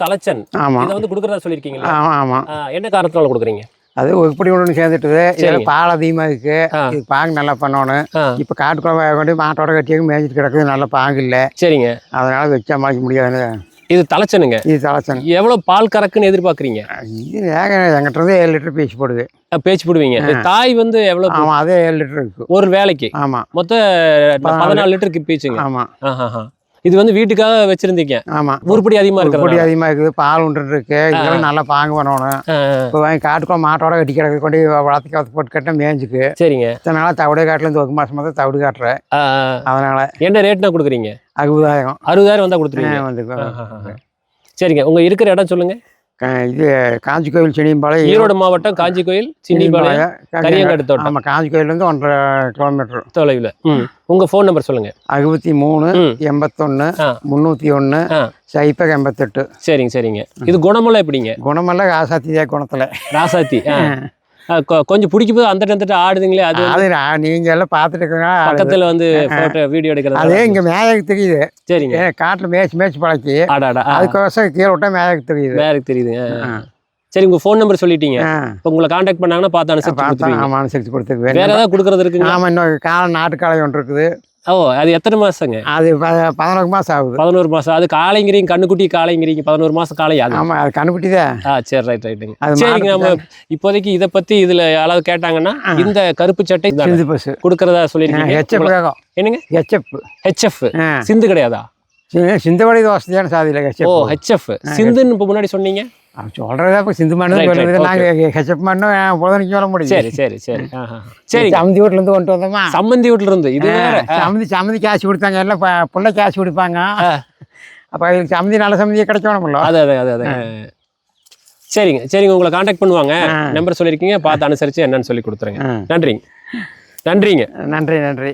தலைச்சன். ஆமா. இத வந்து குடுக்கறதா சொல்லிருக்கீங்களா? ஆமா ஆமா. என்ன காரணத்தால குடுக்குறீங்க? அது எப்படி ஒன்று சேர்ந்துட்டுது. இதில் பால் அதிகமாக இருக்கு. இது பாங்கு நல்லா பண்ணணும். இப்போ காட்டுக்குள்ள கொண்டு மாட்டோட கட்டியாக மேய்ச்சிட்டு கிடக்குது. நல்ல பாங்கு இல்லை. சரிங்க. அதனால வச்சு சமாளிக்க முடியாது. இது தலைச்சனுங்க. இது தலைச்சன். எவ்வளவு பால் கறக்குன்னு எதிர்பார்க்குறீங்க? இது எங்கிட்ட இருந்து 7 லிட்டர் பேச்சு போடுது. பேச்சு போடுவீங்க. தாய் வந்து எவ்வளவு? ஆமாம், அதே 7 லிட்டர் இருக்கு ஒரு வேலைக்கு. ஆமாம், மொத்தம் 14 லிட்டருக்கு பீச்சுங்க. ஆமாம். இது வந்து வீட்டுக்காக வச்சிருந்தீங்க. ஆமாம், உருப்படி அதிகமா இருக்கு. உருப்படி அதிகமாக இருக்குது. பால் ஒன்று இருக்கு. இதெல்லாம் நல்லா பாங்கு பண்ணணும். இப்போ வாங்கி காட்டுக்குள்ள மாட்டோட கட்டி கிடக்கு கொண்டு வளர்த்து போட்டு கட்டினா மேய்ஞ்சுக்கு. சரிங்க. இதனால தவிடு காட்டுலேருந்து 1 மாசமா தான் தவிடு காட்டுறேன். அதனால என்ன ரேட்னா கொடுக்குறீங்க? 60,000. 60,000 வந்தா கொடுத்துருவீங்க. வந்து சரிங்க. உங்க இருக்கிற இடம் சொல்லுங்க. இது காஞ்சி கோயில் சினியம்பாளையம், ஈரோடு மாவட்டம் காஞ்சி கோயில் சின்னிபாளையம் கரியங்காடு தோட்டம். நம்ம காஞ்சி கோயிலேருந்து 1.5 கிலோமீட்டர் தொலைவில். உங்க ஃபோன் நம்பர் சொல்லுங்க. 63 81 301 88. சரிங்க. இது குணமெல்லாம் எப்படிங்க? குணமெல்லாம் ராசாத்தி குணத்தில். ராசாத்தி கொஞ்சம் பிடிக்கும் போது அந்த ஆடுதுங்களே, அது நீங்க எல்லாம் பார்த்துட்டு இருக்கீங்க. பக்கத்துல வந்து போட்டோ வீடியோ எடுக்கிறது. அதே இங்க மேயக்கு தெரியுது. சரிங்க. காட்டுல மேய்ச்சி பழக்கி ஆடாடா அதுக்கோசம் கீழே விட்டா மேயக்கு தெரியுது. மேயக்கு தெரியுது. சரி, உங்க ஃபோன் நம்பர் சொல்லிட்டீங்க. இப்போ உங்களை கான்டாக்ட் பண்ணாங்கன்னா பார்த்து அனுசரிச்சு கொடுத்துருவேன். வேற ஏதாவது கொடுக்கறது இருக்குங்க? ஆமா, இன்னொரு காலை நாட்டு காளை ஒன்று இருக்குது. அது எத்தனை மாசங்க? அது 11 மாசம் ஆகுது. 11 மாசம். அது காளைங்கிறீங்க, கண்ணுக்குட்டி காளைங்கிறீங்க. 11 மாசம் காளை. ஆமா, அது கண்ணுக்குட்டி தான். சரி, ரைட்டுங்க. சரிங்க. நம்ம இப்போதைக்கு இதை பத்தி இதுல யாராவது கேட்டாங்கன்னா இந்த கருப்பு சட்டை கொடுக்கறதா சொல்லிருக்கீங்க. என்னங்க? ஹெச்எஃப் சிந்து கிடையாதா? சிந்தவடி வசதியான சாதியில. ஹெச்எஃப் சிந்துன்னு இப்போ முன்னாடி சொன்னீங்க. சொல்றதா இப்போ சிந்து மண்ணு நாங்கள் ஹெச்எப் மண்ணு பொழுதுக்கு சொல்ல முடியும். சரி. சம்மந்தி வீட்டுல இருந்து கொண்டு வந்தோமா? சம்மந்தி வீட்டுல இருந்து. இது சம்மந்தி காசு கொடுத்தாங்க. எல்லாம் பிள்ளை காசு கொடுப்பாங்க. அப்ப இதுக்கு சம்மந்தி நல்ல சம்மந்தியை கிடைக்கணும்ல. அது சரிங்க. உங்களை கான்டாக்ட் பண்ணுவாங்க. நம்பர் சொல்லியிருக்கீங்க, பார்த்து அனுசரிச்சு என்னன்னு சொல்லி கொடுத்துருங்க. நன்றிங்க. நன்றி.